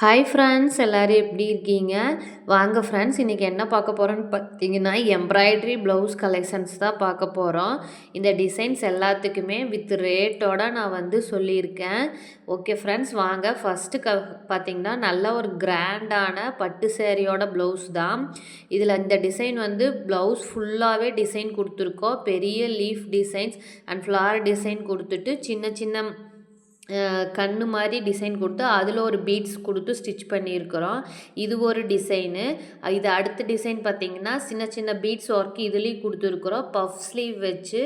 Hi friends, எல்லோரும் எப்படி இருக்கீங்க? வாங்க ஃப்ரெண்ட்ஸ், இன்றைக்கி என்ன பார்க்க போகிறோன்னு பார்த்தீங்கன்னா, எம்ப்ராய்டரி ப்ளவுஸ் கலெக்ஷன்ஸ் தான் பார்க்க போகிறோம். இந்த டிசைன்ஸ் எல்லாத்துக்குமே வித் ரேட்டோட நான் வந்து சொல்லியிருக்கேன். ஓகே ஃப்ரெண்ட்ஸ், வாங்க. ஃபஸ்ட்டு பார்த்தீங்கன்னா நல்ல ஒரு கிராண்டான பட்டு சேரீயோட ப்ளவுஸ் தான். இதில் இந்த டிசைன் வந்து ப்ளவுஸ் ஃபுல்லாகவே டிசைன் கொடுத்துருக்கோம். பெரிய leaf designs and floral design கொடுத்துட்டு சின்ன சின்ன கண்ணு மாதிரி டிசைன் கொடுத்து அதில் ஒரு பீட்ஸ் கொடுத்து ஸ்டிச் பண்ணியிருக்கிறோம். இது ஒரு டிசைனு. இது அடுத்த டிசைன் பார்த்திங்கன்னா சின்ன சின்ன பீட்ஸ் ஒர்க் இதுலேயும் கொடுத்துருக்குறோம். பஃப் ஸ்லீவ் வச்சு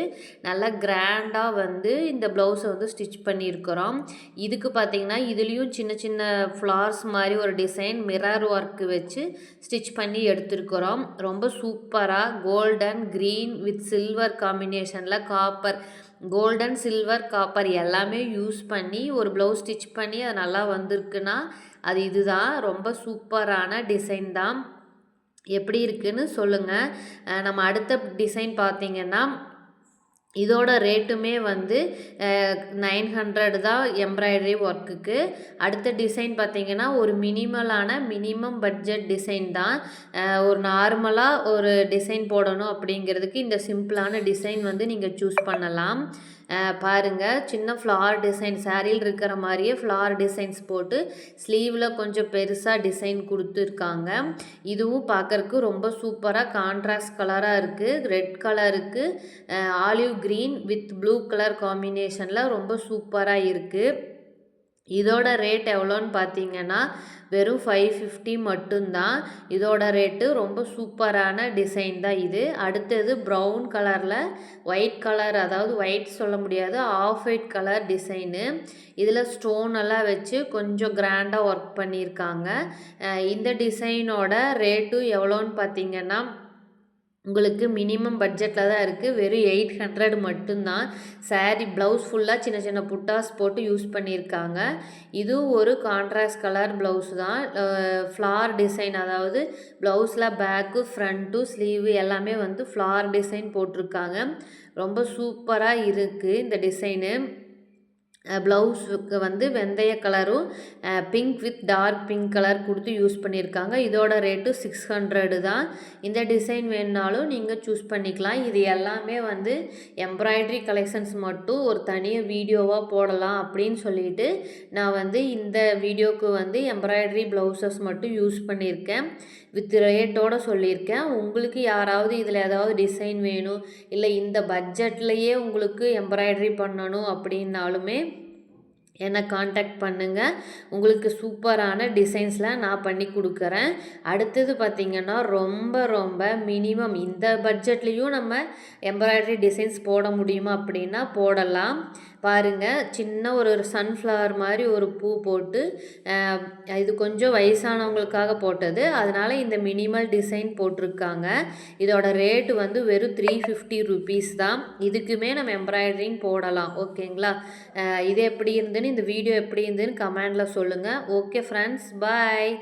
நல்லா கிராண்டாக வந்து இந்த ப்ளவுஸை வந்து ஸ்டிச் பண்ணியிருக்கிறோம். இதுக்கு பார்த்திங்கன்னா இதுலேயும் சின்ன சின்ன ஃப்ளார்ஸ் மாதிரி ஒரு டிசைன் மிரர் ஒர்க்கு வச்சு ஸ்டிச் பண்ணி எடுத்துருக்குறோம். ரொம்ப சூப்பராக கோல்டன் க்ரீன் வித் சில்வர் காம்பினேஷனில் காப்பர், கோல்டன் சில்வர் காப்பர் எல்லாமே யூஸ் பண்ணி ஒரு ப்ளவுஸ் ஸ்டிச் பண்ணி அது நல்லா வந்திருக்குன்னா அது இதுதான். ரொம்ப சூப்பரான டிசைன் தான். எப்படி இருக்குன்னு சொல்லுங்கள். நம்ம அடுத்த டிசைன் பார்த்திங்கன்னா இதோட ரேட்டுமே வந்து 900 தான் எம்ப்ராய்டரி ஒர்க்குக்கு. அடுத்த டிசைன் பார்த்திங்கன்னா ஒரு மினிமம் பட்ஜெட் டிசைன் தான். ஒரு நார்மலாக ஒரு டிசைன் போடணும் அப்படிங்கிறதுக்கு இந்த சிம்பிளான டிசைன் வந்து நீங்கள் சூஸ் பண்ணலாம். பாருங்கள், சின்ன ஃப்ளார் டிசைன் சாரியில் இருக்கிற மாதிரியே ஃப்ளார் டிசைன்ஸ் போட்டு ஸ்லீவில் கொஞ்சம் பெருசாக டிசைன் கொடுத்துருக்காங்க. இதுவும் பார்க்குறக்கு ரொம்ப சூப்பராக கான்ட்ராஸ்ட் கலராக இருக்குது. ரெட் கலருக்கு olive green with blue colour காம்பினேஷனில் ரொம்ப சூப்பராக இருக்குது. இதோட ரேட் எவ்வளோன்னு பார்த்தீங்கன்னா வெறும் 550 மட்டும்தான். இதோட ரேட்டு ரொம்ப சூப்பரான டிசைன் தான் இது. அடுத்தது ப்ரௌன் கலரில் ஒயிட் கலர், அதாவது ஒயிட் சொல்ல முடியாது, ஆஃப் ஒயிட் கலர் டிசைனு. இதில் ஸ்டோன் எல்லாம் வச்சு கொஞ்சம் கிராண்டாக ஒர்க் பண்ணியிருக்காங்க. இந்த டிசைனோட ரேட்டும் எவ்வளோன்னு பார்த்தீங்கன்னா உங்களுக்கு மினிமம் பட்ஜெட்டில் தான் இருக்குது. வெறும் 800 மட்டும்தான். சாரீ ப்ளவுஸ் ஃபுல்லாக சின்ன சின்ன புட்டாஸ் போட்டு யூஸ் பண்ணியிருக்காங்க. இதுவும் ஒரு கான்ட்ராஸ்ட் கலர் ப்ளவுஸ் தான். ஃப்ளார் டிசைன், அதாவது ப்ளவுஸில் பேக்கு ஃப்ரண்ட்டு ஸ்லீவு எல்லாமே வந்து ஃப்ளார் டிசைன் போட்டிருக்காங்க. ரொம்ப சூப்பராக இருக்குது இந்த டிசைனு. ப்ளவுஸுக்கு வந்து வெந்தய கலரும் pink with dark pink colour கொடுத்து யூஸ் பண்ணியிருக்காங்க. இதோட ரேட்டு 600 தான். இந்த டிசைன் வேணுனாலும் நீங்கள் சூஸ் பண்ணிக்கலாம். இது எல்லாமே வந்து எம்ப்ராய்டரி கலெக்ஷன்ஸ் மட்டும் ஒரு தனியாக வீடியோவாக போடலாம் அப்படின்னு சொல்லிட்டு நான் வந்து இந்த வீடியோவுக்கு வந்து எம்ப்ராய்டரி ப்ளவுசஸ் மட்டும் யூஸ் பண்ணியிருக்கேன். வித் ரேட்டோடு சொல்லியிருக்கேன். உங்களுக்கு யாராவது இதில் ஏதாவது டிசைன் வேணும், இல்லை இந்த பட்ஜெட்லேயே உங்களுக்கு எம்ப்ராய்டரி பண்ணணும் அப்படின்னாலுமே என்னை காண்டாக்ட் பண்ணுங்கள். உங்களுக்கு சூப்பரான டிசைன்ஸ்லாம் நான் பண்ணி கொடுக்குறேன். அடுத்தது பார்த்திங்கன்னா ரொம்ப மினிமம் இந்த பட்ஜெட்லேயும் நம்ம எம்ப்ராய்டரி டிசைன்ஸ் போட முடியுமா அப்படின்னா போடலாம். பாருங்கள், சின்ன ஒரு சன்ஃப்ளவர் மாதிரி ஒரு பூ போட்டு, இது கொஞ்சம் வயசானவங்களுக்காக போட்டது, அதனால் இந்த மினிமல் டிசைன் போட்டிருக்காங்க. இதோட ரேட்டு வந்து வெறும் 350 ருபீஸ் தான். இதுக்குமே நம்ம எம்ப்ராய்டரிங் போடலாம். ஓகேங்களா? இது எப்படி இருந்துன்னு, இந்த வீடியோ எப்படி இருந்துன்னு கமெண்டில் சொல்லுங்கள். ஓகே ஃப்ரெண்ட்ஸ், பாய்.